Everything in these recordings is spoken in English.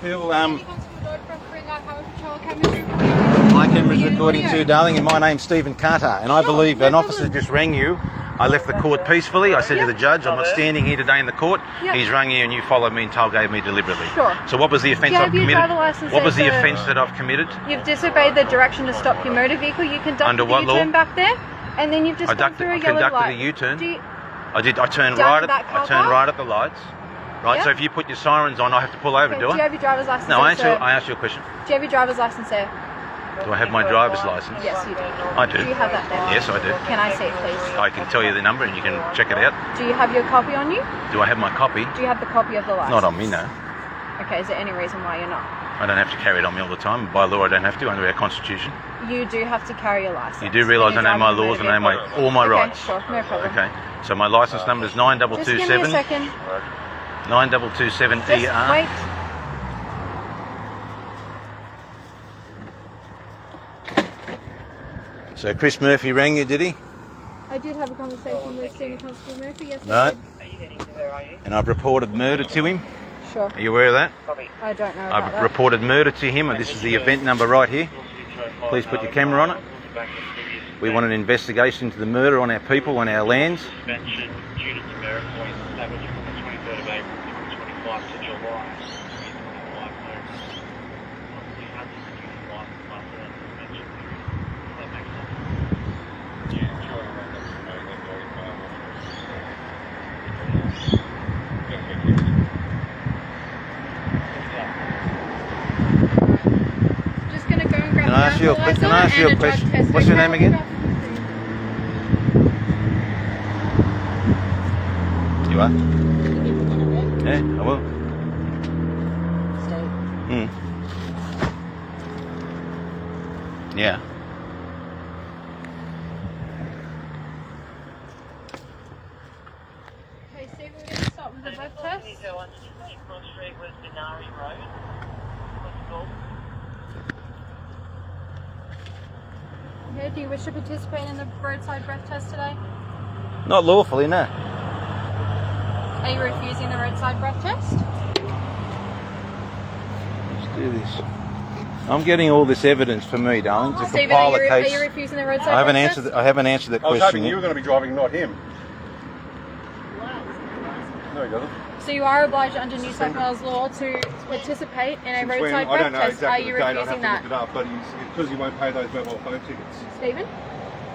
Phil. My camera's recording too, darling, and my name's Stephen Carter, and I believe an officer just rang you. I left the court peacefully. I said to the judge, I'm not standing here today in the court. He's rang you and you followed me and toll-gave me deliberately. Sure. So what was the offence I've committed? What was the offence that I've committed? You've disobeyed the direction to stop your motor vehicle. You conducted a U-turn back there, and then you've just gone through a yellow light. I conducted a U-turn. I did. I turned right at the lights. Right. Yeah. So if you put your sirens on, I have to pull over, do I? Do you have your driver's license? No, I asked you a question. Do you have your driver's license there? Do I have my driver's license? Yes, you do. I do. Do you have that there? Yes, I do. Can I see it, please? I can tell you the number and you can check it out. Do you have your copy on you? Do I have my copy? Do you have the copy of the license? Not on me, no. Okay, is there any reason why you're not? I don't have to carry it on me all the time. By law, I don't have to under our constitution. You do have to carry your license. You do realise I know my laws and I know all my rights. Sure, no problem. Okay, so my licence number is 9227. Just give me a second. 9227 Just ER. wait. So Chris Murphy rang you, did he? I did have a conversation with Senior Constable Murphy yesterday. Right. And I've reported murder to him. Sure. Are you aware of that? I don't know about I've reported murder to him, and this is the event number right here. Please put your camera on it. We want an investigation into the murder on our people, on our lands. Can I ask you a question? What's your name again? You are? Yeah, I will. Yeah. Okay, Steve, we're going to start with the web test. Okay, do you wish to participate in the roadside breath test today? Not lawfully, no. Are you refusing the roadside breath test? Let's do this. I'm getting all this evidence for me, darling, to Stephen, compile a case. are you refusing the roadside breath test? I haven't answered that I was question hoping yet. you were going to be driving, not him. No, he doesn't. So you are obliged under New South Wales law to participate in a roadside I breath don't know test. exactly Are you the date, I'd refusing have to that? look it up, but because he won't pay those mobile phone tickets. Stephen,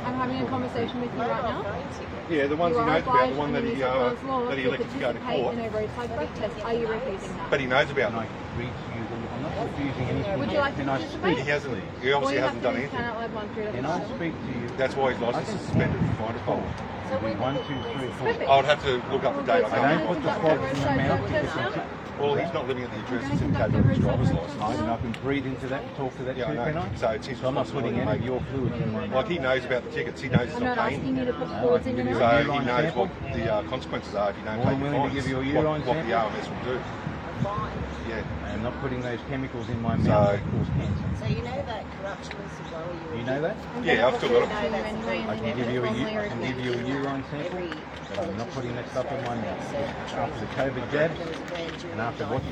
I'm having a conversation with you right now. Yeah, the ones You he are knows about, the obliged one that under he New South Wales law that he to elected to go to participate court. in a roadside breath test. Are you refusing that? But he knows about them. I'm not refusing anything. Would you like to participate? He hasn't. He obviously hasn't done anything. Can I speak to you? That's why his license is suspended. Find a fault. 1, 2, 3, 4. I would have to look up the date. I don't put the fault in my mouth. Well, he's not living at the address that's indicated on his driver's license. I can breathe into that and talk to that Yeah, too, I can know. I? So it's his So I'm not putting any of your fluids in my mouth. Like he knows about the tickets. He knows he's I'm not not paying. asking you to put fluids in your So mouth. he knows what the consequences are if you don't More pay than your willing to fines. give you a urine what the sample? RMS will do. Yeah. I'm not putting those chemicals in my mouth that cause cancer. So you know that corruption is as well. You know that? Yeah, I've still got it. I can give you a urine sample, but I'm not putting that stuff in my mouth. After the COVID jabs, and after what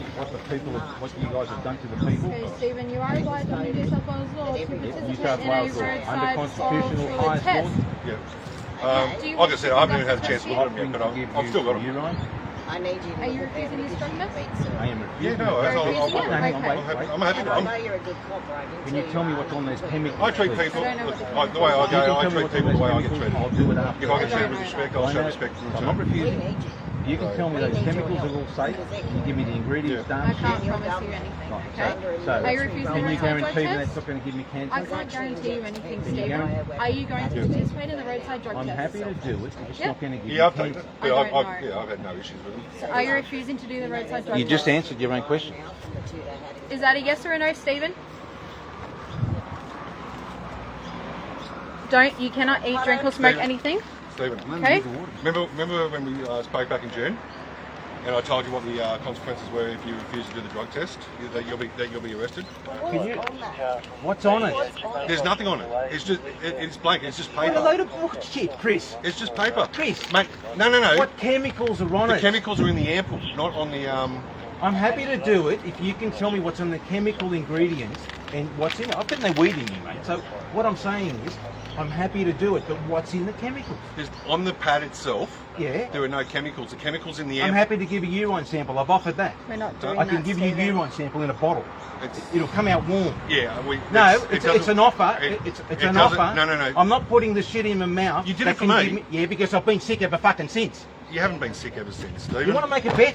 you guys have done to the people, Okay, Stephen, you are obliged under New South Wales law to New participate South in a Wales law, under roadside constitutional oral highest fluid laws, test. Yeah. Like I said, I haven't even had a chance to look at them yet, but I've still got them. urine. I need you to Are you look at refusing it this drug because test? you I am Yeah, refusing. no, You're refusing it? Hang on, Okay. wait. I'm happy. I know you're a good copper. Can you tell me what's on those chemicals? I treat please? people I don't know what the way I You can go. I tell me treat what's on people the those way I get chemicals, treated. I'll do it after. If I get treated with know. respect, I'll show respect in I'm not return. We refusing. need you. You can tell me those chemicals are all safe. You give me the ingredients I done. can't promise you anything, okay? So, Are you refusing can you the roadside guarantee drug that it's test? not going to give me I cancer? can't guarantee you anything, Can you Stephen. guarantee- Are you going to participate in the roadside drug I'm test? happy to do it. It's Yeah. not going to give Yeah, I've me taken cancer. it. But I don't know. I've had no issues with them. So are you refusing to do the roadside drug You just test? answered your own question. Is that a yes or a no, Stephen? You cannot eat, drink or smoke anything? Stephen, Okay. remember when we spoke back in June, and I told you what the consequences were if you refuse to do the drug test, that you'll be arrested. Can you? What's on it? There's nothing on it. It's blank. It's just What a paper. load of bullshit, Chris. It's just paper. Chris. Mate, no. What chemicals are on The it? chemicals are in the ample, not on the I'm happy to do it if you can tell me what's in the chemical ingredients and what's in it. I've got no weed in you, mate. So what I'm saying is, I'm happy to do it, but what's in the chemicals? There's, on the pad itself, Yeah. there are no chemicals. The chemicals in the air. I'm happy to give a urine sample. I've offered that. We're not doing I that. can give you a Stephen. urine sample in a bottle. It's, It'll come out warm. yeah, No, it it's doesn't- an offer. it- It's it an doesn't- offer. No, no, no. I'm not putting the shit in my mouth. You did that it for can me. give Yeah, because I've been sick ever fucking since. You haven't been sick ever since, Stephen. You want to make a bet?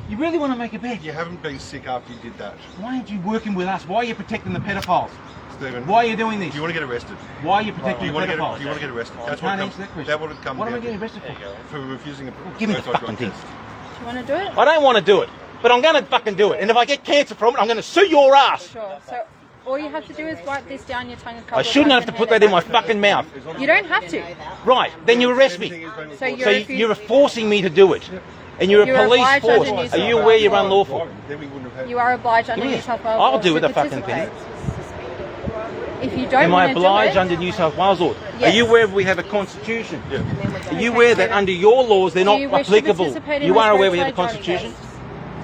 You really want to make a bet? You haven't been sick after you did that, Why aren't you working with us? Why are you protecting the pedophiles? Stephen. Why are you doing this? Do you want to get arrested? Why are you Do protecting you the want to get? pedophiles? Do you want to get arrested? I That's can't what answer that question. That would have come What am I down getting to. arrested for? For refusing a Give me the suicide fucking drug thing. test. Do you want to do it? I don't want to do it, but I'm going to fucking do it. And if I get cancer from it, I'm going to sue your ass. Sure. So all you have to do is wipe this down your tongue a couple I shouldn't have to put that in my fucking mouth. You don't have to. Right, then you arrest me. So you're So you're forcing me to do it. And you're a You're police obliged force. under New Are South you Wales aware you're law. unlawful? Then we wouldn't have had. You are obliged under Come New here. South Wales I'll law do to it, the fucking participate. Suspended. If you don't Am I want to do obliged it, under New South Wales law? Yes. Are you aware we have a constitution? Yeah. Are you aware that under your laws they're Do not you wish to applicable? participate in You this are aware we have a roadside drug constitution? test?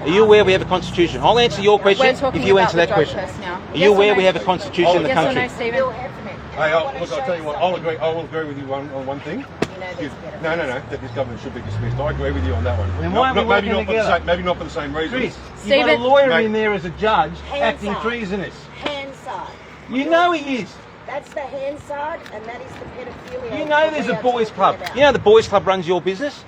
Are you aware we have a constitution? I'll answer your question We're talking if you about answer the that drug question. test now. Are Yes you or aware no? we have a constitution in the Yes or no, country? Stephen? Bill Heffernan. Hey, look, I'll tell you what. I'll agree. I will agree with you on one thing. You know there's better No, that this government should be dismissed. I agree with you on that one. Then why are we maybe working not for the together? same. Maybe not for the same reasons. Chris, you've got a Stephen- lawyer Mate. in there as a judge Hands acting up. treasonous. Hansard. You know he is. That's the Hansard, and that is the pedophilia. You know that there's we a are boys talking club. about. You know the boys club runs your business?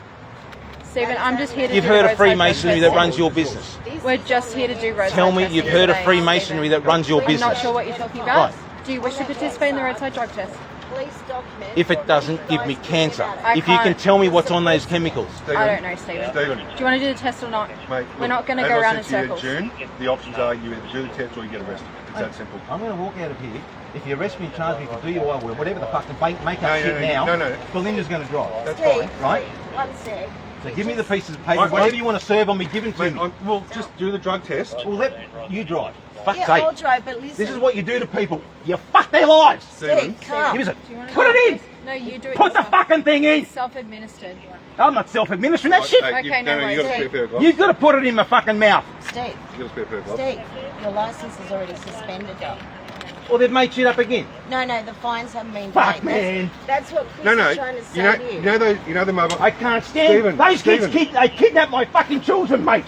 Stephen, I'm just here to You've do heard the of roadside drug Freemasonry test. that runs your business. We're just here to do roadside Tell me testing you've heard of today, Freemasonry Stephen. that runs your I'm business. not sure what you're talking about. Right. Do you wish to participate in the roadside drug test? Police document. If it doesn't give me cancer. I If you can can't- tell me what's on those chemicals. Stephen, I don't know, Stephen. Stephen, Do you want to do the test or not? mate, We're not going to as go I around in said to you circles. June, the options are you either do the test or you get arrested. It's that simple. I'm going to walk out of here. If you arrest me and charge me for DUI or whatever the fucking make No, up shit now, no. Belinda's going to drive. That's Steve, fine. Right? One sec. So give me the pieces of paper. I- Whatever you want to serve on me, give them to Mate, me. well, just do the drug test. Well, let you drive. Fuck's Yeah, I'll sake. drive, but listen. This is what you do to people. You fuck their lives. Stephen, Steve, calm. Give us it. Do you want to Put it in. No, you do it Put the yourself. fucking thing in. Self-administered. I'm not self-administering that shit. Hey, Okay, no you worries. got a spare pair of gloves. You've got to put it in my fucking mouth. Steve, You got a spare pair of gloves. Steve, your license is already suspended, though. Or they've made shit up again. No, the fines haven't been Fuck, paid. man. That's what Chris No, is trying to say you know, to you. you know the mobile. I can't stand Stephen, those kids. Stephen. They kidnap my fucking children, mate.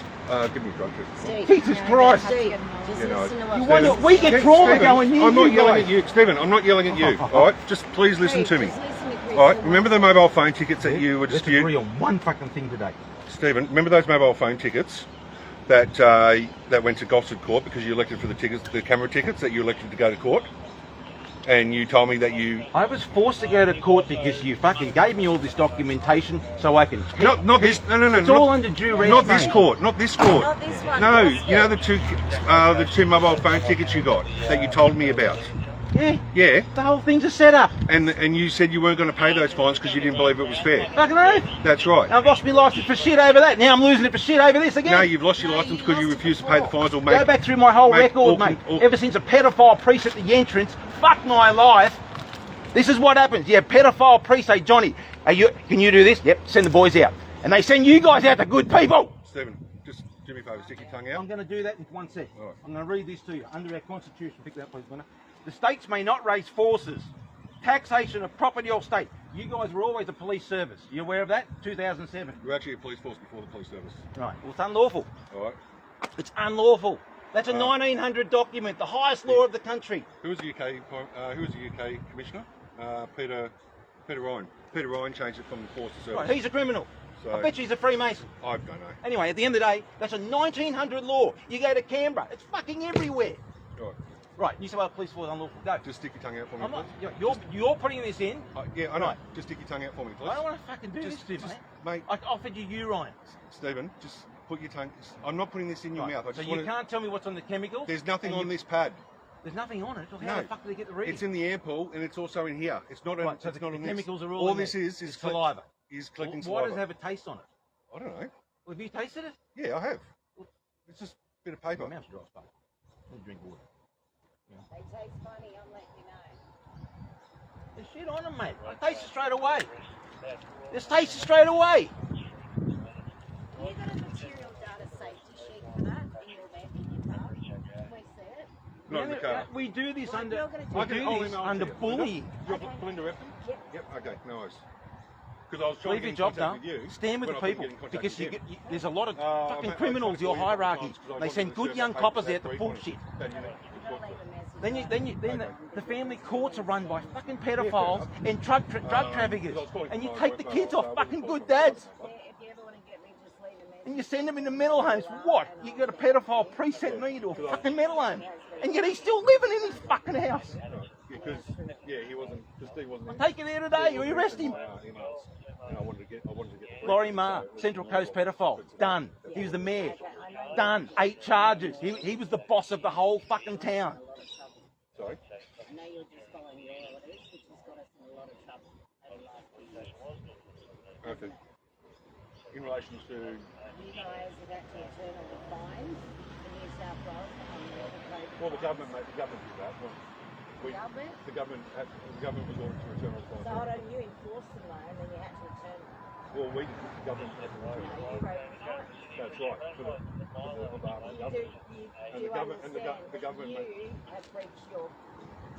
Give me a drug test. Steve, Jesus Yeah, Christ. Steve, Yeah, just no, listen to You what wonder, we get trauma going near I'm not you yelling guys. at you, Stephen. I'm not yelling at you. All right, just please listen to me. Just listen to Chris. All right, remember the mobile phone tickets that you were Let's agree disputing, on one fucking thing today. Stephen? Remember those mobile phone tickets that that went to Gosford Court because you elected for the tickets, the camera tickets that you elected to go to court, and you told me that you I was forced to go to court because you fucking gave me all this documentation so I can. not this. No. It's not, all under duress. not this mate. court. Not this court. Not this one. No, Gosford. you know the two mobile phone tickets you got that you told me about. Yeah, Yeah, the whole thing's a setup. and you said you weren't going to pay those fines because you didn't believe it was fair. Fucking oath. That's right. I've lost my license for shit over that. Now I'm losing it for shit over this again. No, you've lost your license because you refused to pay the fines or make. Go back through my whole Mate, record, all mate. con- all- Ever since a pedophile priest at the entrance fucked my life. This is what happens. Yeah, pedophile priest say, Johnny, can you do this? Yep, send the boys out. And they send you guys out to good people. Stephen, just do me a favour, stick your tongue I'm out. going to do that in 1 sec. All right. I'm going to read this to you. Under our constitution, pick that up, please, Winner. The states may not raise forces. Taxation of property or state. You guys were always a police service. You aware of that? 2007. You're actually a police force before the police service. Right. Well, it's unlawful. All right. It's unlawful. That's a 1900 document, the highest law of the country. Who was the UK? Who was the UK commissioner? Peter Ryan. Peter Ryan changed it from the force to service. Right, he's a criminal. So- I bet you he's a Freemason. I don't know. Anyway, at the end of the day, that's a 1900 law. You go to Canberra, it's fucking everywhere. All right. Right, New South Wales Police Force unlawful. Go. Just stick your tongue out for me, I'm not, please. you're putting this in. Yeah, I know. Right. Just stick your tongue out for me, please. I don't want to fucking do this to you, just- mate. mate. I offered you urine. Stephen, just put your tongue. I'm not putting this in your Right, mouth. I so just you want can't tell me what's on the chemicals? There's nothing and on you- this pad. There's nothing on it. Well, how No. the fuck did they get the reading? It's in the air pool and it's also in here. It's not. Right, so it's the not on chemicals this. are all in this there. is It's saliva. Is collecting Why does it saliva. have a taste on it? I don't know. Well, have you tasted it? Yeah, I have. It's just a bit of paper. My mouth's dry as fuck. Let me drink water. They taste funny, I'm letting you know. There's shit on them, mate. I taste it straight away. Just taste it straight away. You got a material data safety sheet. Not in the car. We do this under. you're gonna We take do I'll this email it under to you. bullying. Belinda Repton? Yep, okay, no worries. Because I was trying Leave to your get in job contact done. with you. Stand with when the I couldn't people get in contact because with you him. get, there's a lot of I've fucking had criminals. to Your call him a couple hierarchy. times 'cause I They wanted send to good serve young the coppers papers out to that pull brief shit. on it. That you need to You've talk got to to. leave a message. Then the family courts are run by fucking pedophiles enough. and drug Because traffickers, I was calling and you my take the work kids mobile, off so I fucking wasn't good calling dads, my Yeah, if you ever want to get me, just leave a message. and you send them into mental homes. What? You got a pedophile priest sent me to a fucking mental home, and yet he's still living in his fucking house. Because he wasn't. Because Steve wasn't. Take you there today. You arrest him. Emails, and I wanted to get. the Laurie briefing, Marr, so- Central Coast pedophile, done. He was the mayor, done. 8 charges. He was the boss of the whole fucking town. Sorry. I know you're just following your orders, which has got us in a lot of trouble over the last few years. Okay. In relation to. You guys have actually turned on the fines in New South Wales on the code. Well, the government did that. We, Government? the government was ordered to return all the So hold on, you enforced them though, and then you had to return them. Well, we didn't. The government had to return No, them. you wrote the fine. That's right. For the government. You And do the government- and the understand the government that you have breached your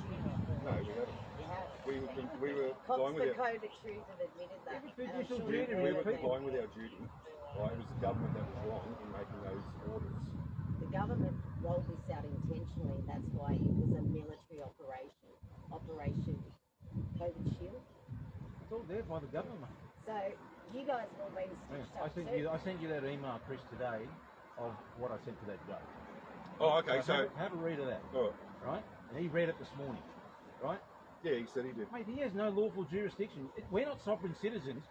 duty. No, we haven't. You have. We were complying with Cops for our. Code of Truth have admitted that. It was and I'm judicial sure duty, you We agree were with me. complying with our duty. Right? It was the government that was wrong in making those orders. The government rolled this out intentionally, and that's why it was a military operation. Operation COVID Shield. It's all there by the government. So you guys have all been stitched up too. I sent you that email, Chris, today of what I sent to that judge. Oh, okay. So. have a read of that, Oh, right? And he read it this morning, right? yeah, he said he did. Mate, he has no lawful jurisdiction. We're not sovereign citizens.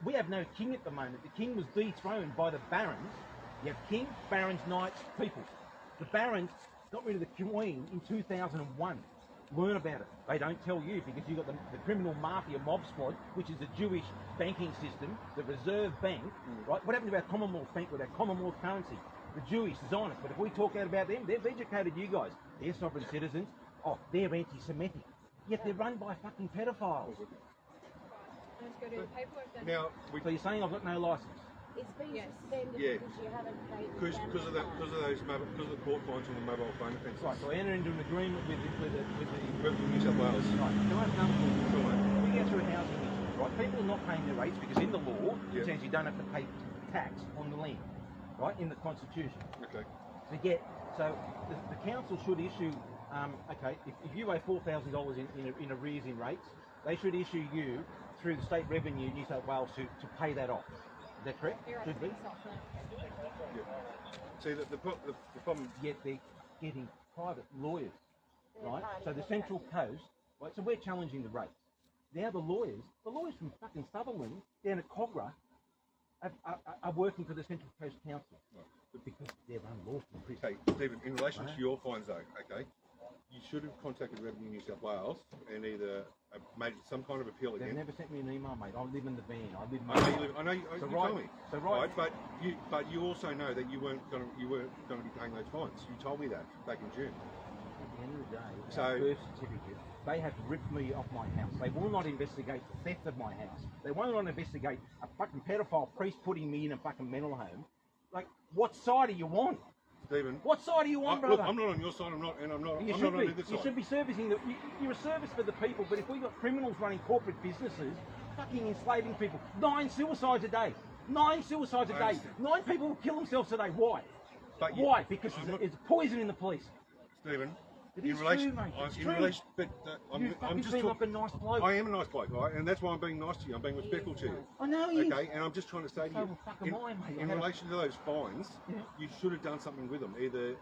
We have no king at the moment. The king was dethroned by the barons. You have king, barons, knights, people. The barons got rid of the queen in 2001. Learn about it. They don't tell you because you've got the criminal mafia mob squad, which is the Jewish banking system, the Reserve Bank, right? What happened to our Commonwealth Bank with our Commonwealth currency? The Jewish is honest, but if we talk out about them, they've educated you guys. They're sovereign citizens. Oh, they're anti-Semitic. Yet they're run by fucking pedophiles. Let's go do the paperwork then. Now, So you're saying I've got no license? It's been Yes. suspended Yeah. because you haven't paid the because damage of fine. the court fines on the mobile phone offences. Right, so I enter into an agreement with the With New South Wales. right. Can I have another thought? Sure, mate. We get through housing issues, right? People are not paying their rates because in the law, Yeah. it says you don't have to pay tax on the land, right? In the Constitution. Okay. So the council should issue, okay, if you owe $4,000 in arrears in rates, they should issue you through the state revenue, New South Wales, to pay that off. Is that correct? You're Should be. right, it's not fair. Yeah. See, the problem. Yet they're getting private lawyers, right? party So the lawyers. Central Coast, right? So we're challenging the rates. Now the lawyers from fucking Sutherland down at Cogra are working for the Central Coast Council because they're unlawful. Chris. Okay, Stephen, in relation to your fines though, okay, you should have contacted Revenue New South Wales and either made some kind of appeal They've again. never sent me an email, mate. I live in the van. I live in I know you live. I know you, So you right- told me. so right- But you also know that you weren't going to be paying those fines. You told me that back in June. At the end of the day, So- our birth certificate, they have ripped me off my house. They will not investigate the theft of my house. They won't investigate a fucking pedophile priest putting me in a fucking mental home. Like, what side are you on? Stephen. What side are you on, Look, brother? I'm not on your side. I'm not You on either You side. should be servicing you're a service for the people, but if we've got criminals running corporate businesses, fucking enslaving people, 9 suicides a day. 9 suicides a I day. understand. 9 people will kill themselves today. Why? But you- Why? Because I'm it's poison in the police. Stephen. It in is relation, true, mate. It's in true. relation, but You fucking just seem talk- like a nice bloke. I am a nice bloke, right? And that's why I'm being nice to you. I'm being respectful to you. I know you. Okay, and I'm just trying to say to So you, well, fuck am I, mate. in I relation to those fines, Yeah. you should have done something with them. Either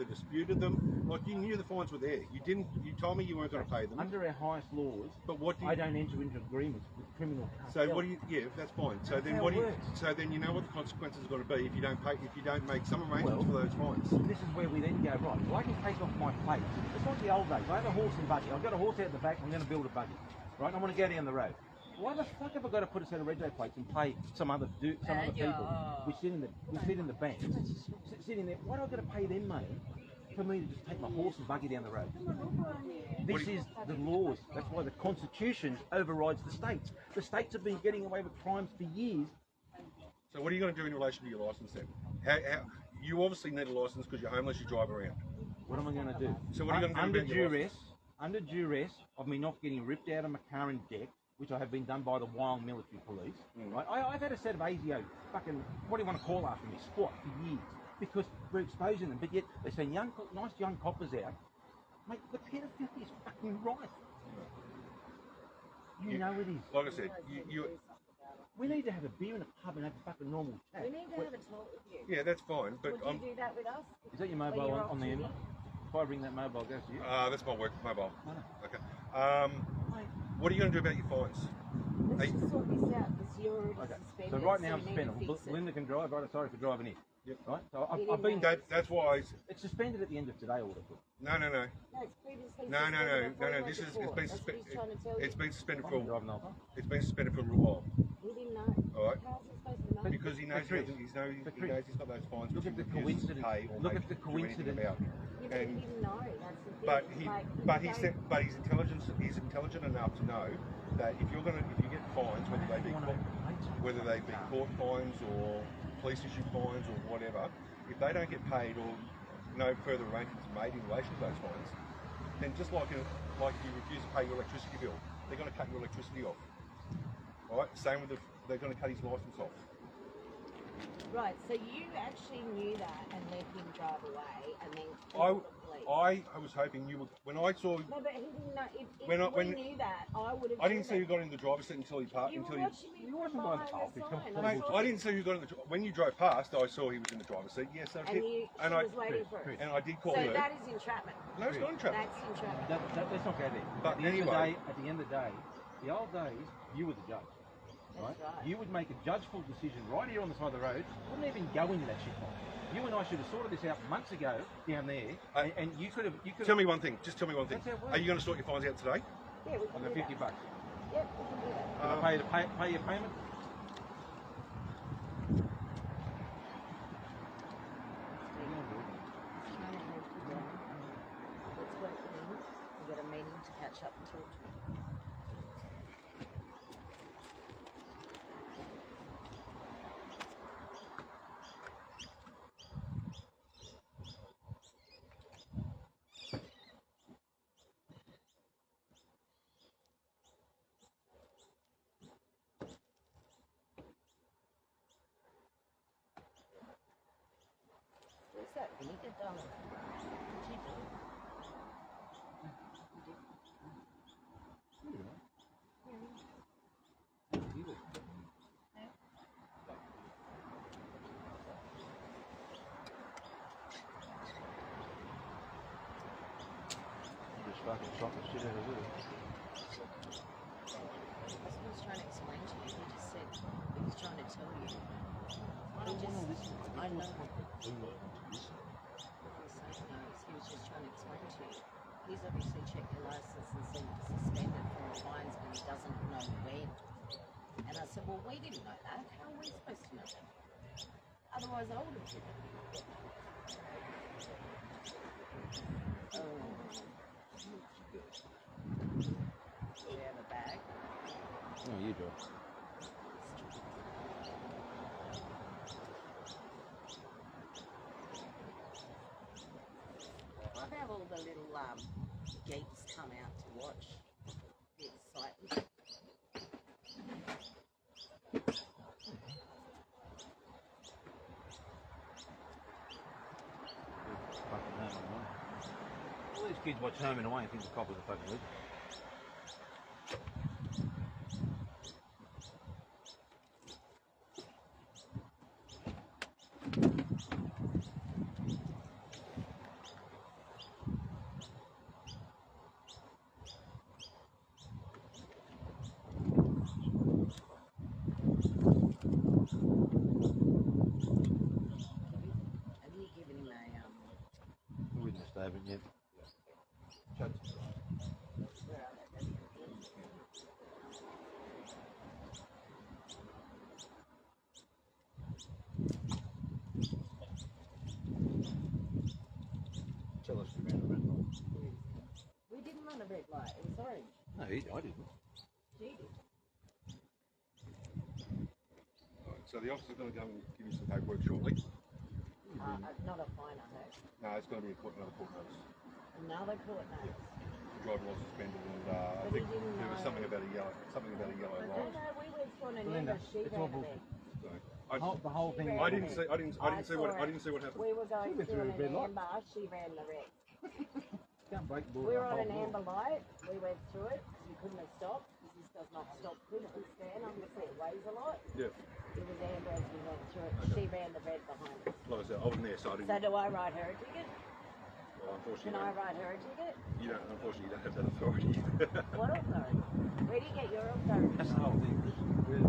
disputed them, like you knew the fines were there. You didn't. You told me you weren't going to pay them. Under our highest laws, But what do you? I don't enter into agreements with criminal cartels. So what do you? Yeah, that's fine. So then how what do it you? works. So then you know what the consequences are going to be if you don't pay. If you don't make some arrangements Well- for those fines. This is where we then go, right, well, I can take off my plates. It's like the old days. I have a horse and buggy. I've got a horse out the back, I'm going to build a buggy. Right, I want to go down the road. Why the fuck have I got to put a set of rego plates and pay some other people which sit in the bank, sit in there? Why do I got to pay them money for me to just take my horse and buggy down the road? This is the laws. That's why the Constitution overrides the states. The states have been getting away with crimes for years. So what are you going to do in relation to your license then? How you obviously need a license because you're homeless. You drive around. What am I going to do? So what are you going to do about your Under duress of me not getting ripped out of my car and decked, which I have been done by the Wyong Military Police, right? I've had a set of ASIO fucking, what do you want to call after me, squat for years, because we're exposing them, but yet they send nice young coppers out. Mate, the pedophilia is fucking right. You know it is. Like I said, We need to have a beer in a pub and have a fucking normal chat. We need to have a talk with you. yeah, that's fine, but Would you do that with us? Is that your When mobile you're on off the end? duty? If I ring that mobile, it goes to you. that's my work mobile. No. Okay. Mate. What are you going to do about your fines? Let's just sort this out because you're already Okay. suspended. So right now I'm we need to suspended. fix it. Linda can drive, right? Sorry for driving in. Yep. Right? So You I've been... didn't That's why. It's suspended at the end of today, order. No. No, it's previously No. suspended before you This went is to court. That's what he's trying to tell you. it's been suspended I'm for. driving the whole time. It's been suspended for a little while. We didn't know. All right. How's he supposed to know? Because he knows Chris, he knows he's got those fines. Look which at the he refuses to coincidence. pay or Look make- at the do anything coincidence. about. Yeah, but he And- didn't know. That's the thing. But Like, he's intelligent enough to know that if you get fines, whether they be court fines or police issue fines or whatever, if they don't get paid or no further arrangements made in relation to those fines, then just like if you refuse to pay your electricity bill, they're going to cut your electricity off. All right. Same with they're going to cut his license off. Right, so you actually knew that and let him drive away and then called the police. I was hoping you would. When I saw, No, but he didn't know. If When- we knew that, I would have. I didn't see you got in the driver's seat until he parked. You Until were watching me You wasn't by the behind top, sign. Mate, I didn't see you got in the. When you drove past, I saw he was in the driver's seat. Yes, I did. And she was waiting for Chris. us. And I did call So her. that is entrapment. No, it's not entrapment. That's entrapment. Let's not go there. But at the end of anyway- the day, at the end of the day, the old days, you were the judge. That's right. You would make a judgeful decision right here on the side of the road. Wouldn't even go into that shit fight. You and I should have sorted this out months ago down there, and you could have. Tell me one thing. Just tell me one thing. That's how it works. Are you going to sort your fines out today? Yeah, we can on do the $50. that. Yeah, we can do that. Can I pay your payment? Let's work it in. We've got a meeting to catch up and talk to him. What's that? We need to done. Did you do it? Just fucking shot the shit out of it. That's what I was trying to explain to you. He just said he was trying to tell you. I know. What he was just trying to explain to you. He's obviously checked your license and seen it's suspended from fines, but he doesn't know when. And I said, well, we didn't know that. How are we supposed to know that? Otherwise, I would have given it. Oh. Do we have a bag? No, you do it. I'd have all the little geeks come out to watch. Be excited. Fucking home and away. All these kids watch Home and Away and think the coppers are fucking rich. Have you given him a Witness statement yet. Judge. where are they? Tell us about the red light. We didn't run a red light. It was orange. No, I didn't. She did. Right, so the officer's going to go and give you some paperwork shortly. Not a fine, I heard. No, it's going to be another court notice. Another court notice. The driver was suspended, and I But think he didn't there was know. something about a yellow I light. don't know, we went through an Linda, Anenda, she it's all ran the bullshit. red. So, The whole thing. I didn't see. I didn't see what. saw I it. didn't see what happened. We were going She went through through an a red light. amber, she ran the red. Can't break the law. We were the on an whole law. amber light, we went through it, because we couldn't have stopped, because this does not stop quick and stand, obviously it weighs a lot. Yeah. It was amber as we went through it, she ran the red behind us. Like I said, I wasn't there, so I didn't. So do I write her a ticket? Well, unfortunately, Can I write her a ticket? you don't. Unfortunately, you don't have that authority. What authority? Where do you get your authority That's the from? whole thing.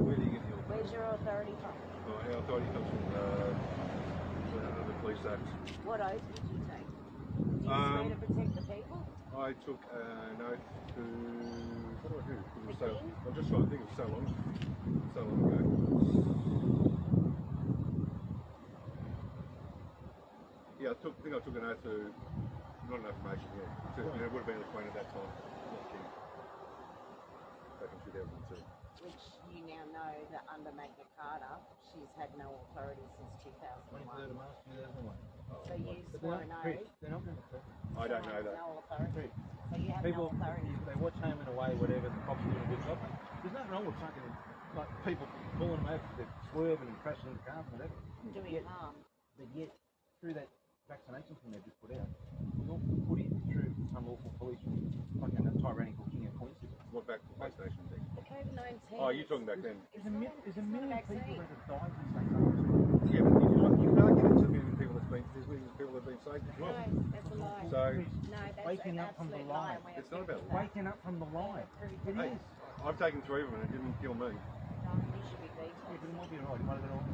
Where do you get your Where's your authority from? Our authority comes from the police act. What oath did you take? Did you swear to protect the people? I took an oath to. What do I do? It was The so. King? I'm just trying to think. It was so long ago. Yeah, I think I took an oath to. Not an affirmation. Yeah, it would have been the Queen at that time. Not King. Back in 2002. Which you now know that under Magna Carta, she's had no authority since 23rd of 2001. March 2001. So you But swore an Chris, oath. they're not going to stop. I don't know that. No authority. So you have People, no authority. they watch Home and Away, whatever, the cops are doing a good job. There's nothing wrong with fucking, like, people pulling them over, they're swerving and crashing into cars and whatever. Doing harm. But yet, through that vaccination thing they just put out, you're putting through unlawful police from fucking a tyrannical king of Queens. What back to the vaccination thing? The COVID-19. Oh, you're talking back then. There's a million people vaccine. that have died from vaccinations. Yeah, but you can't get into a million people that's been. There's millions of people that have been saved as well. No, that's a lie. So, No, that's Waking an up from the absolute lie. lie. It's not about Waking up from the lie. It hey, is. I've taken 3 of them and it didn't kill me. You should be Yeah, detoxed. but it might be right. It might have been all.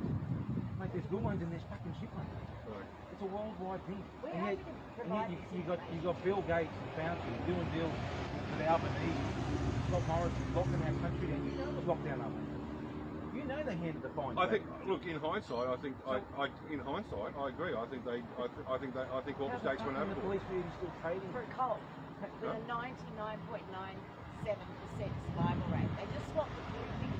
Mate, there's good ones and there's fucking shit ones. Right. It's a worldwide thing. We're And yet, happy to and provide yet this you got Bill Gates and Fauci doing deals with Albanese, Scott Morrison locking our country down. You know it was locked down over. You know they handed the fine. I think. Look, in hindsight, I think. In hindsight, I agree. I think all the states went the overboard. police really still trading. For a cult, with a 99.97% survival rate. They just swapped a few things.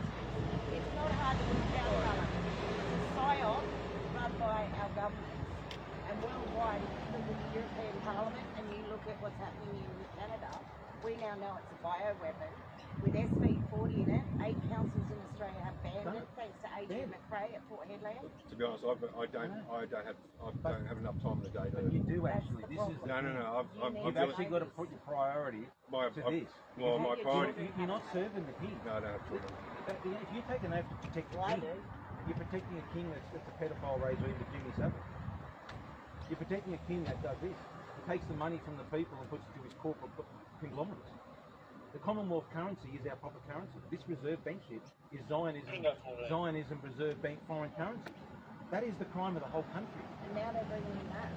It's not hard to put down colour. It's a psyop run by our government. And worldwide, if you look at the European Parliament and you look at what's happening in Canada, we now know it's a bioweapon. With SV40 in it, 8 councils in Australia have banned it, thanks to Adrian McRae at Port Hedland. To be honest, I don't have enough time in the day But you to. do That's actually. the This is problem. No. I'm You've dealing. actually got to put your priority My, to I- this. well, my priority. You're not serving the king. No, I don't have children. If you take an oath to protect the Well, I king, do. you're protecting a king that's a pedophile regime with Jimmy Savile. You're protecting a king that does this. He takes the money from the people and puts it to his corporate conglomerates. The Commonwealth currency is our proper currency. This reserve bank shit is Zionism reserve bank foreign currency. That is the crime of the whole country. And now they're bringing in that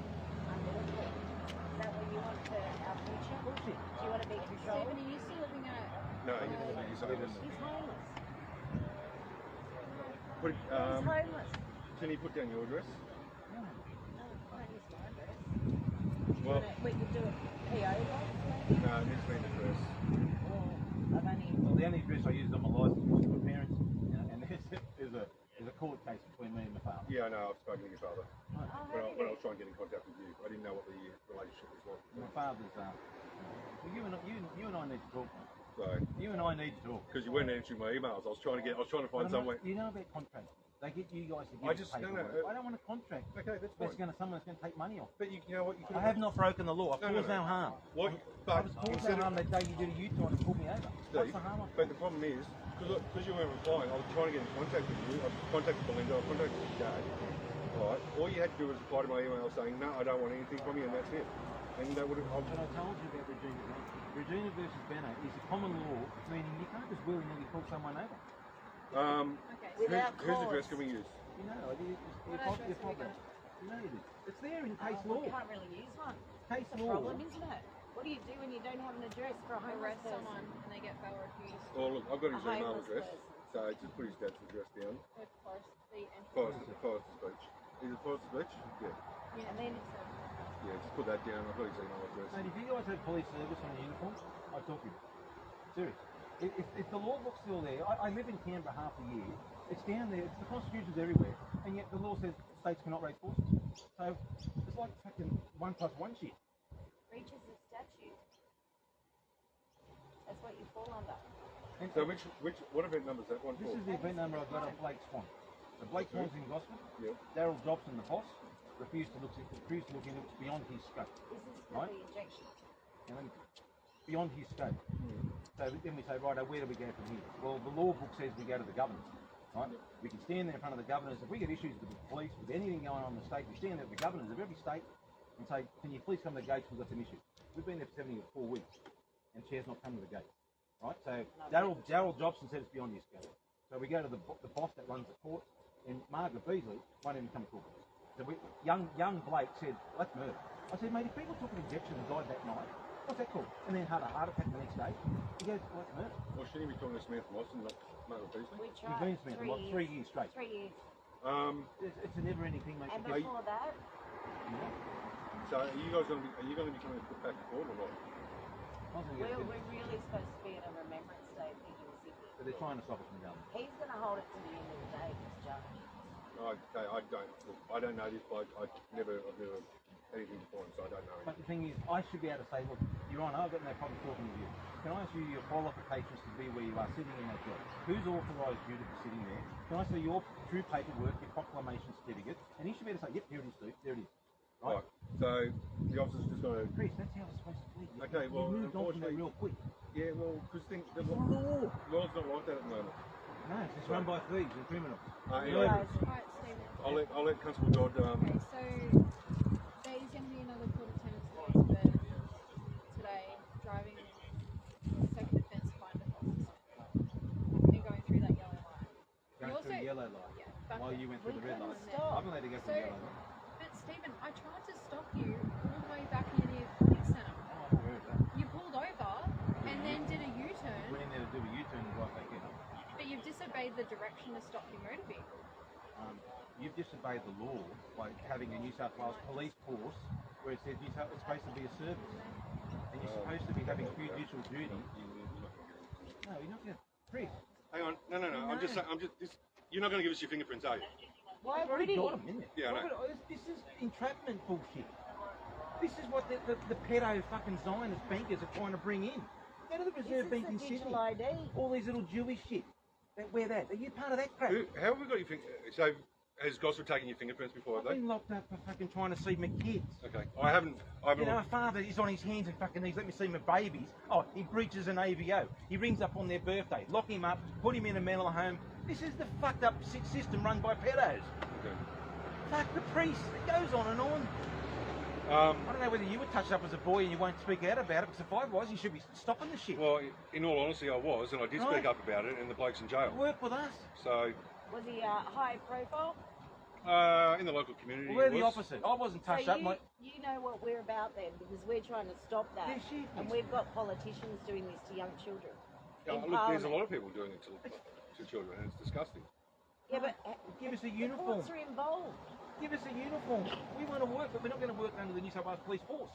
under the law. Is that what you want for our future? Bullshit. Do you want to be controlled? Stephen, are you still living at? No, you say this. He's homeless. Put, He's homeless. can you put down your address? No, I don't use my address. Well, We could do it PO box maybe. no, it needs to be an address. Or I've only. Well, the only address I use on my license was to my parents, and there's a court case between me and my father. Yeah, I know. I've spoken to your father. Oh, When I was trying to get in contact with you, I didn't know what the relationship was like. My father's. Well, you and I need to talk. Mate. So, You and I need to talk. because you weren't answering my emails, I was trying to find some way. You know about contracts. They get you guys to give I us just- no, paperwork. no, I don't want a contract. Okay, that's fine. Someone's going to take money off. But you know what? You could I have not broken the law. I've No, no, caused no. no harm. What? I But was caused instead no harm of that day you did a U-turn and pulled me over. What's Steve, the harm? but the problem is because you weren't replying, I was trying to get in contact with you. I contacted Belinda. I contacted your dad. Right. All you had to do was reply to my email saying, "No, I don't want anything from you," and that's it. And that would have. But I told you about Regina. Regina versus Benno is a common law, meaning you can't just willy-nilly pull someone over. Okay. Without whose cause. address can we use? You know, What address have we got? You know you do. It's there in case We law. can't really use one. Case That's the law. problem, isn't it? What do you do when you don't have an address for a homeless Arrest person? someone and they get bail refused. Oh, look, I've got his A email homeless address, person. so just put his dad's address down. With Forest Street and Forest Beach. Is it Forest Beach? Yeah. And then Yeah, just put that down. I've got his email address. Mate, if you guys had police service on the uniform, I'd talk to you. Serious. If the law book's still there, I live in Canberra half the year. It's down there. The Constitution's everywhere, and yet the law says states cannot raise forces. So it's like fucking 1+1 shit. Breaches of statute. That's what you fall under. And So what event number is that one this for? is the event number I've got on Blake Swan. So Blake Swan's in Gosford. Yeah. Daryl Dobson, the boss, refused to look into it beyond his scope. This is for Right. the injection. And then beyond his scope. So then we say, right, where do we go from here? Well, the law book says we go to the governors. Right? We can stand there in front of the governors. If we get issues with the police, with anything going on in the state, we stand there with the governors of every state and say, can you please come to the gates? We've got some issues. We've been there for 74 weeks and Chair's not come to the gates. Right? So Daryl Dobson said it's beyond his scope. So we go to the boss that runs the court, and Margaret Beasley won't even come to court. So young Blake said, that's murder. I said, mate, if people took an injection and died that night, what's that called? And then had a heart attack the next day, he goes, well, that's murder. Well, shouldn't he be talking to Samantha Watson, not Margaret Beasley? We He's tried been spent 3 years straight. 3 years. It's a never-ending thing, mate. And because- before that, So are you guys going to be coming to put back to court or not? I was gonna get we're it. really supposed to be in a remembrance day for you, Sydney. But they're trying to stop us from going. He's going to hold it to the end of the day, this judge. Okay, I don't know this bloke. I've never had anything before him, so I don't know But him. the thing is, I should be able to say, look, Your Honour, I've got no problem talking to you. Can I ask you your qualifications to be where you are sitting in that job? Who's authorised you to be sitting there? Can I see your true paperwork, your proclamation certificate? And he should be able to say, yep, here it is, Steve, there it is. Right. So the officer's just going to. Chris, that's how it's supposed to be. Okay, well, you moved on from that unfortunately- real quick. Yeah, well, because the It's not law. law's not like that at the moment. No, it's just run by thieves and criminals. Anyway, Guys, Right, Stephen. I'll let Constable Dodd. Okay, so there's going to be another court attendance today driving second offence finder officer. You're going through that yellow line. Going You through also- yellow light. Yeah, back While there. you went through the red light. Stop. I'm allowed to go So, through the yellow light. but Stephen, I tried to stop you all the way back here near Fleet Centre. Oh, I've heard that. You pulled over and then did a U-turn, Went in there to do a U-turn and drive back in. but you've disobeyed the direction to stop your motor vehicle. You've disobeyed the law by having a New South Wales police force where it says it's supposed to be a service. And you're supposed to be having judicial duty. No, you're not going to. Chris, Hang on, no. I'm just saying. You're not going to give us your fingerprints, are you? Why I've would already he? got them, isn't it? Yeah, I know. This is entrapment bullshit. This is what the pedo fucking Zionist bankers are trying to bring in. Go to the This Reserve is Bank the in Sydney. digital ID. All these little Jewish shit. That wear that. Are you part of that crap? How have we got your So has Gosford taken your fingerprints before? I've Have they? been locked up for fucking trying to see my kids. Okay, I haven't. You know, a father is on his hands and fucking knees, let me see my babies. Oh, he breaches an AVO. He rings up on their birthday, lock him up, put him in a mental home. This is the fucked up system run by pedos. Okay. Fuck the priest. It goes on and on. I don't know whether you were touched up as a boy and you won't speak out about it, because if I was, you should be stopping the shit. Well, in all honesty, I was, and I did speak Right. up about it, and the bloke's in jail. Work with us. So, Was he high profile? in the local community, Well, we're he the was. opposite. I wasn't touched So up. you know what we're about then, because we're trying to stop that. Yeah, shit. And we've got politicians doing this to young children. Yeah, in look, there's a Parliament. lot of people doing it to children, and it's disgusting. Yeah, but Give us a the uniform. courts are involved. Give us a uniform. We want to work, but we're not going to work under the New South Wales Police Force.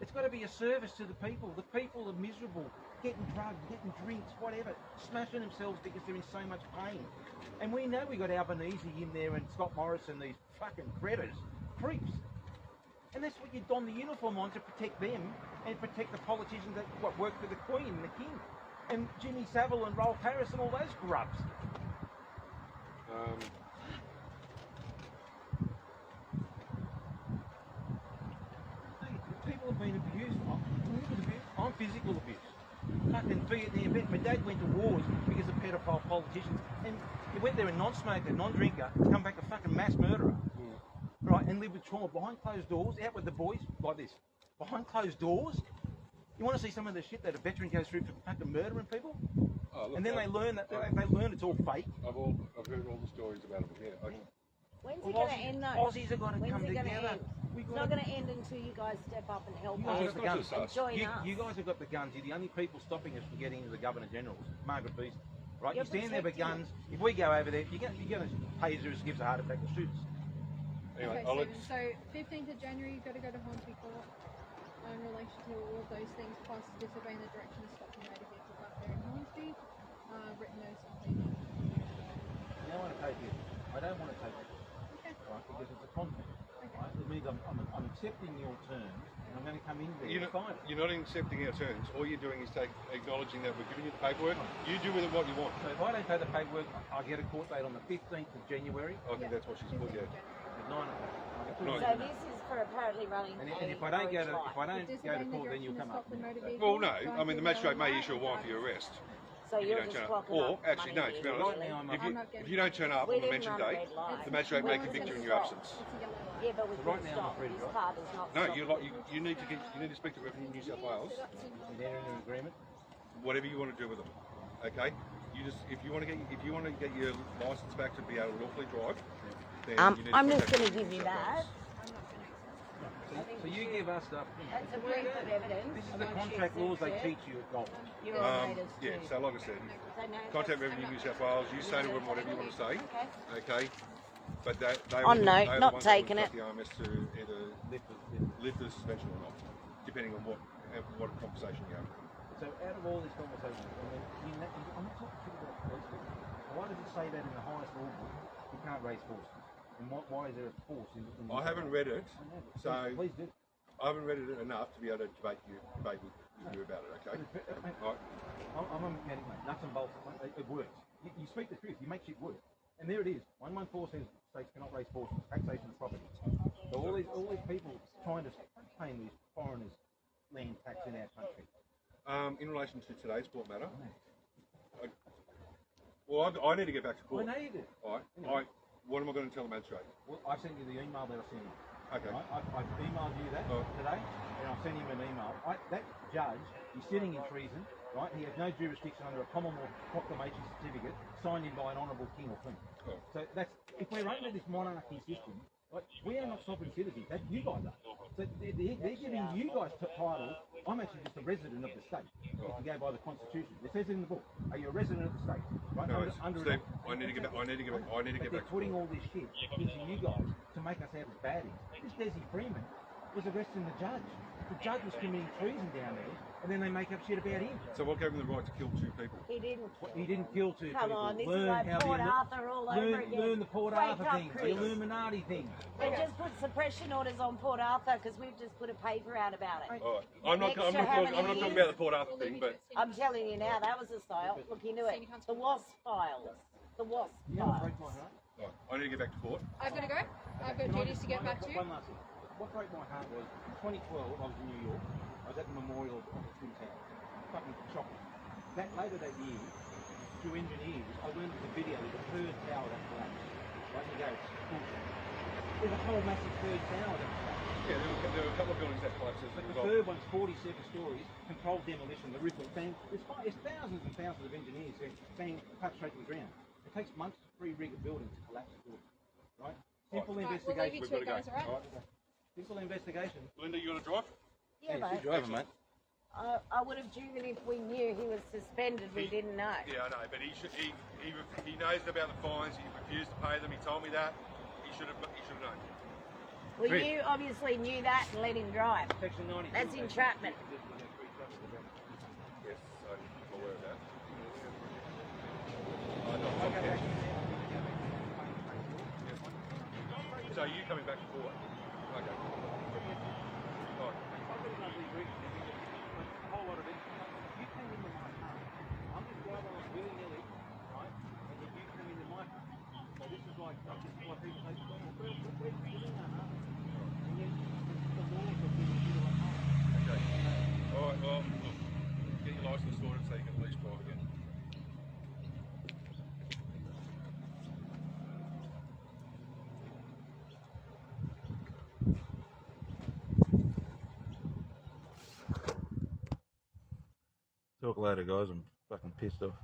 It's got to be a service to the people. The people are miserable, getting drugged, getting drinks, whatever, smashing themselves because they're in so much pain. And we know we got Albanese in there and Scott Morrison, these fucking predators, creeps. And that's what you don the uniform on, to protect them and protect the politicians that work for the Queen and the King. And Jimmy Savile and Rolf Harris and all those grubs. People have been abused. I'm physical abuse. Fucking Vietnam vet. My dad went to wars because of pedophile politicians. And he went there a non-smoker, non-drinker, come back a fucking mass murderer. Right, and live with trauma behind closed doors, out with the boys, like this. Behind closed doors. You want to see some of the shit that a veteran goes through for fucking murdering people? Look, And then they learn that they learn it's all fake. I've heard all the stories about it. Yeah, When's it Well, going to end though? Aussies have got to When's come it gonna together. end? We It's gotta- not going to end until you guys step up and help You guys us. have the guns. It's not just us. Join You, us. you guys have got the guns. You're the only people stopping us from getting into the Governor General's, Margaret Beasley. Right? You're you stand there with protecting guns. If we go over there, you're going to taser us, gives a heart attack, and shoot us. Anyway, Okay, I'll let. Stephen, so 15th of January, you've got to go to Hornsby Court in relation to all of those things, plus disobeying the direction to stop your motor vehicle up there in Hornsby. Written notice completed. You don't want to take it. I don't want to take it. Okay. Right? Because it's a content. means I'm accepting your terms, and I'm going to come in there You're and find it. not accepting our terms. All you're doing is acknowledging that we're giving you the paperwork. You do with it what you want. So if I don't pay the paperwork, I get a court date on the 15th of January I think that's what she's put, yeah. at 9 o'clock. No. So this is for apparently running And a if I don't go to orange light. court, then you'll come up. Well, no. I mean, the magistrate may issue a warrant for your arrest. So if you you're don't just turn up. clocking Or, up actually, no, money to be honest, Right now, I'm if you don't turn up We on the didn't mentioned run a date, red light. the magistrate may convict you in your absence. Yeah, but we So couldn't right now I'm stop. free to This drive. car does not No, stop. you need to speak to Revenue New South Wales. Is there any agreement? Whatever you want to do with them. Okay? You just if you want to get your license back to be able to lawfully drive, then you need to I'm just contact going to Revenue give you New South that. Wales. So you give us stuff. That's a proof of evidence. This is the Once contract you've laws they sent it, teach you at golf. You're on notice Yeah, too. so like I said, So no, contact that's- Revenue New South Wales, you say to them whatever you want to say. Okay. Okay? But they On will- note, they're the not ones that will taking instruct it. the RMS to either lift the suspension or not, depending on what conversation you have. So out of all this conversation, I'm not talking shit about police. Why does it say that in the highest law book you can't raise forces? And why is there a force in I haven't read it, so Please do. I haven't read it enough to be able to debate with you about it, okay? Right. I'm a mechanic, mate. Nuts and bolts. It works. You speak the truth. You make shit work. And there it is. 114 says states cannot raise forces. Taxation of property. So all these people trying to pay these foreigners land tax in our country. In relation to today's court matter, I need to get back to I court. know you do. All right. What am I going to tell the magistrate? Well, I sent you the email that I sent you. Okay. Right? I've emailed you that Oh. today, and I'll send him an email. That judge, he's sitting in treason, right? He has no jurisdiction under a Commonwealth Proclamation certificate signed in by an honourable king or queen. Oh. So that's if we're under this monarchy system, right, we are not sovereign citizens. That you guys are. So they're giving you guys title. I'm actually just a resident of the state. If you go by the Constitution, it says in the book, are you a resident of the state? Right? No, under Steve, I need to get back. I need to get back. I need to but get they're back. putting all this shit into you guys to make us out as baddies. This Desi Freeman was arresting the judge. The judge was committing treason down there, and then they make up shit about him. So what gave him the right to kill two people? He didn't. He didn't kill two Come people. on, this is learn like how Port the Arthur all over again. learn the Port Wake Arthur up, thing, the Chris. Illuminati thing. They just put suppression orders on Port Arthur because we've just put a paper out about it. All right. I'm not talking about the Port Arthur thing, but I'm telling you now, that was a style. Look into it. The WASP files. The WASP You know what files. broke my heart? right, I need to get back to court. I've got to go. I've got duties to get back to. One last thing. What broke my heart was in 2012, I was in New York. I was at the memorial of the Twin Towers. Fucking shocking. Later that year, through engineers, I learned there's a video of the third tower that collapsed. Right, you go, it's bullshit. There's a whole massive third tower that collapsed. Yeah, there were a couple of buildings that collapsed as a But the result. third one's 47 stories, controlled demolition, the roof went bang. There's thousands and thousands of engineers who bang, cut straight to the ground. It takes months to re-rig a building to collapse a building. Right? Simple Right, we'll leave investigation. you to it, guys, alright? Simple investigation. Linda, you want to drive? Yeah, you mate. driving, mate. I would have driven if we knew he was suspended. We didn't know. Yeah, I know, but he knows about the fines. He refused to pay them. He told me that. He should have known. Well, Chris. you obviously knew that and let him drive. Section 92. That's entrapment. Yes, I'm aware of that. So are you coming back to court? Okay. All right. Okay. All right. Well, look, get your license sorted so you can at least drive again. Talk later, guys. I'm fucking pissed off.